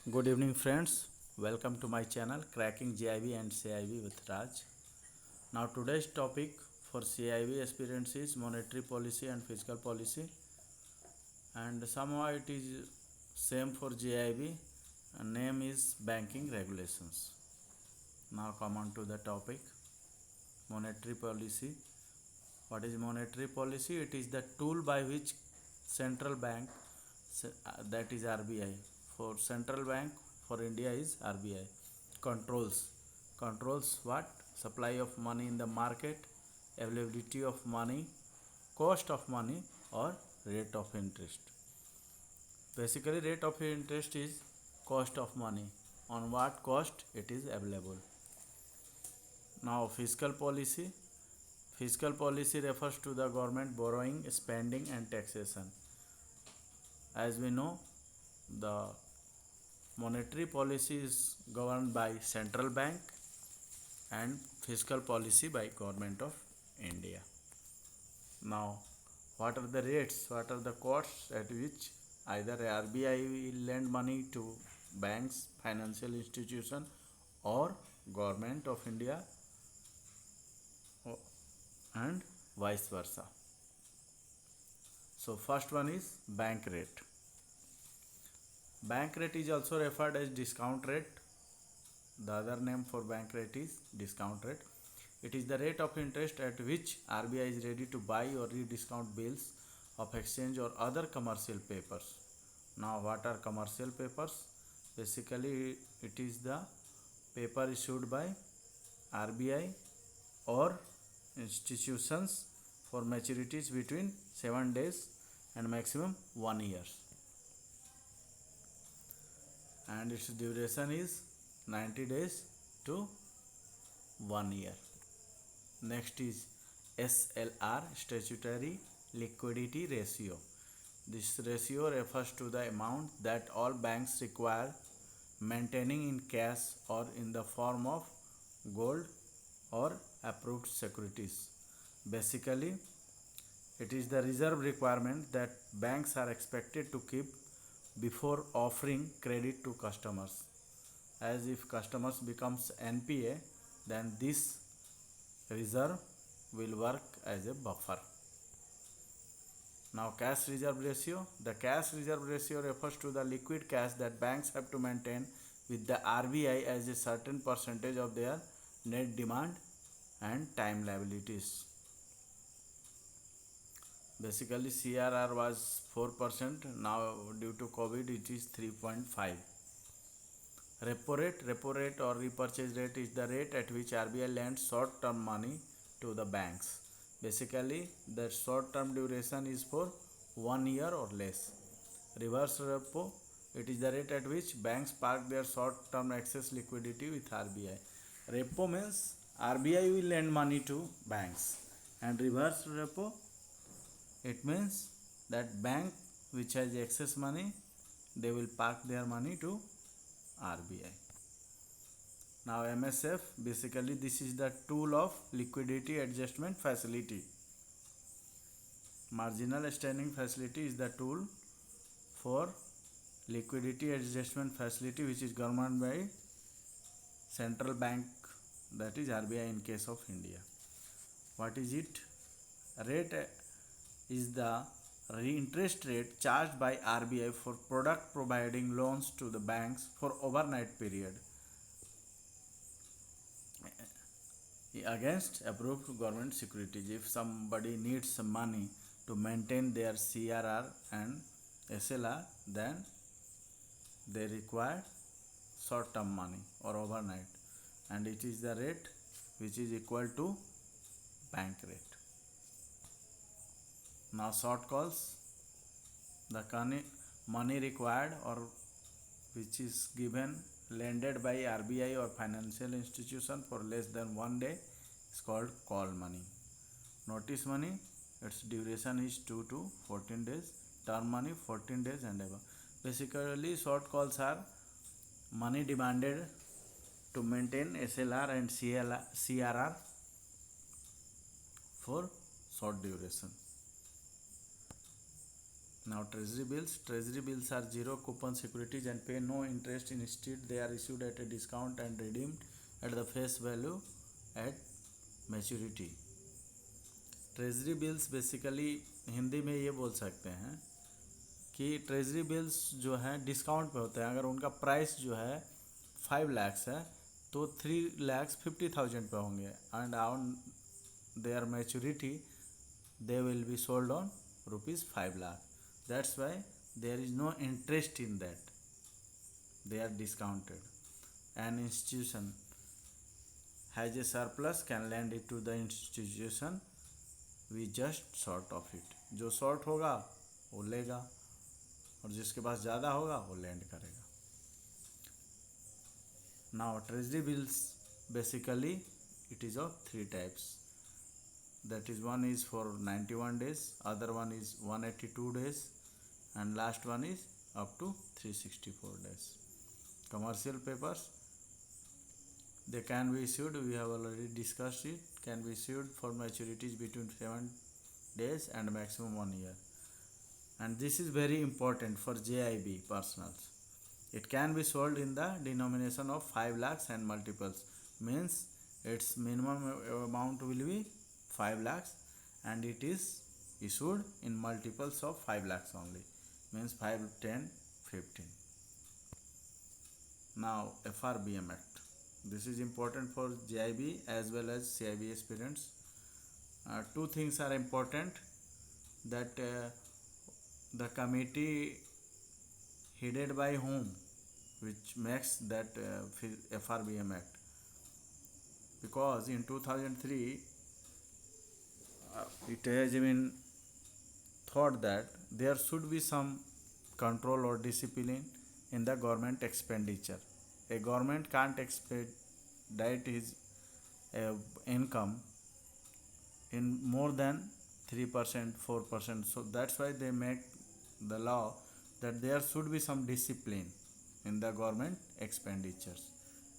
Good evening, friends. Welcome to my channel Cracking GIB and CIB with Raj. Now, today's topic for CIB aspirants is monetary policy and fiscal policy, and somehow it is same for GIB. Name is banking regulations. Now, come on to the topic monetary policy. What is monetary policy? It is the tool by which central bank, that is RBI, for central bank for India is RBI, controls what? Supply of money in the market, availability of money, cost of money, or rate of interest. Basically, rate of interest is cost of money, on what cost it is available. Now, fiscal policy refers to the government borrowing, spending, and taxation. As we know, the monetary policy is governed by central bank and fiscal policy by government of India. Now, what are the rates? What are the costs at which either RBI will lend money to banks, financial institution, or government of India, and vice versa. So, first one is bank rate. Bank rate is also referred as discount rate. The other name for bank rate is discount rate. It is the rate of interest at which RBI is ready to buy or rediscount bills of exchange or other commercial papers. Now, what are commercial papers? Basically, it is the paper issued by RBI or institutions for maturities between 7 days and maximum 1 year, and its duration is 90 days to 1 year. Next is SLR, statutory liquidity ratio. This ratio refers to the amount that all banks require maintaining in cash or in the form of gold or approved securities. Basically, it is the reserve requirement that banks are expected to keep before offering credit to customers. As if customers becomes NPA, then this reserve will work as a buffer. Now, cash reserve ratio. The cash reserve ratio refers to the liquid cash that banks have to maintain with the RBI as a certain percentage of their net demand and time liabilities. Basically, CRR was 4%. Now, due to COVID, it is 3.5. Repo rate or repurchase rate is the rate at which RBI lends short-term money to the banks. Basically, the short-term duration is for 1 year or less. Reverse repo, it is the rate at which banks park their short-term excess liquidity with RBI. Repo means RBI will lend money to banks, and reverse repo, it means that bank which has excess money, they will park their money to RBI. Now, MSF, basically this is the tool of liquidity adjustment facility. Marginal standing facility is the tool for liquidity adjustment facility which is governed by central bank, that is RBI in case of India. What is it? Rate is the interest rate charged by RBI for product providing loans to the banks for overnight period against approved government securities. If somebody needs some money to maintain their CRR and SLR, then they require short term money or overnight, and it is the rate which is equal to bank rate. Now, short calls, the money required or which is given lended by RBI or financial institution for less than 1 day is called call money. Notice money, its duration is 2 to 14 days. Term money 14 days and above. Basically, short calls are money demanded to maintain SLR and CRR for short duration. Now treasury bills are zero coupon securities and pay no interest. Instead they are issued at a discount and redeemed at the face value at maturity. Treasury bills basically Hindi में ये बोल सकते हैं कि treasury bills जो हैं discount पे होते हैं. अगर उनका प्राइस जो है 5 lakhs है तो 3,50,000 पे होंगे and on their maturity they will be sold on ₹5 lakh. That's why there is no interest in that. They are discounted. An institution has a surplus can lend it to the institution. We just sort of it. जो short होगा वो लेगा और जिसके पास ज़्यादा होगा वो land करेगा. Now treasury bills basically it is of 3 types. That is, one is for 91 days, other one is 182 days, and last one is up to 364 days. Commercial papers, they can be issued, we have already discussed it, can be issued for maturities between 7 days and maximum 1 year. And this is very important for JIB personals. It can be sold in the denomination of 5 lakhs and multiples, means its minimum amount will be 5 lakhs and it is issued in multiples of 5 lakhs only, means 5, 10, 15. Now FRBM Act. This is important for JIB as well as CIB aspirants. Two things are important, that the committee headed by whom which makes that FRBM Act, because in 2003 it has been thought that there should be some control or discipline in the government expenditure. A government can't expedite his income in more than 3%, 4%. So that's why they make the law that there should be some discipline in the government expenditures.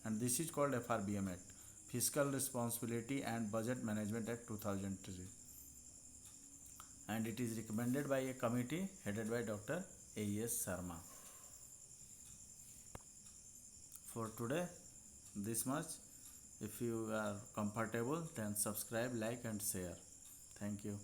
And this is called FRBM Act, Fiscal Responsibility and Budget Management Act 2003. And it is recommended by a committee headed by Dr. A.S. Sharma. For today, this much. If you are comfortable, then subscribe, like and share. Thank you.